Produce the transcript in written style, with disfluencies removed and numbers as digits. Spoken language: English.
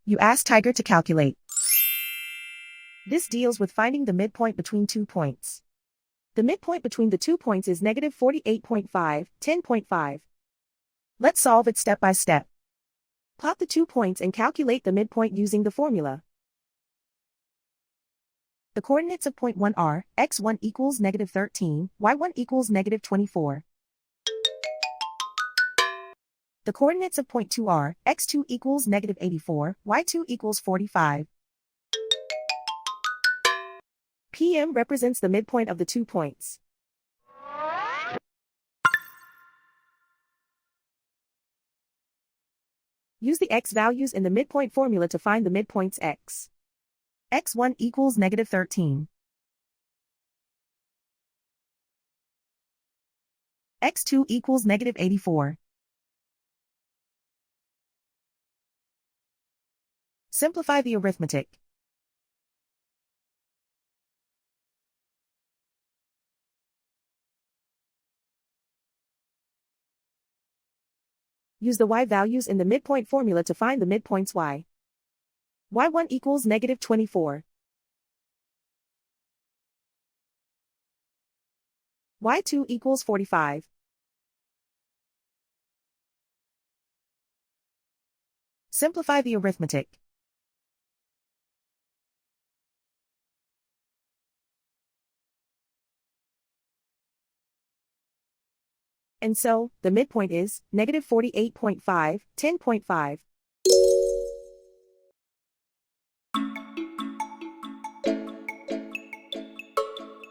You ask Tiger to calculate. This deals with finding the midpoint between 2 points. The midpoint between the 2 points is negative 48.5, 10.5. Let's solve it step by step. Plot the 2 points and calculate the midpoint using the formula. The coordinates of point 1 are, x1 equals negative 13, y1 equals negative 24. The coordinates of point 2 are, x2 equals negative 84, y2 equals 45. PM represents the midpoint of the 2 points. Use the x values in the midpoint formula to find the midpoints x. x1 equals negative 13. x2 equals negative 84. Simplify the arithmetic. Use the y values in the midpoint formula to find the midpoints y. y1 equals negative 24. y2 equals 45. Simplify the arithmetic. And so, the midpoint is negative 48.5, 10.5.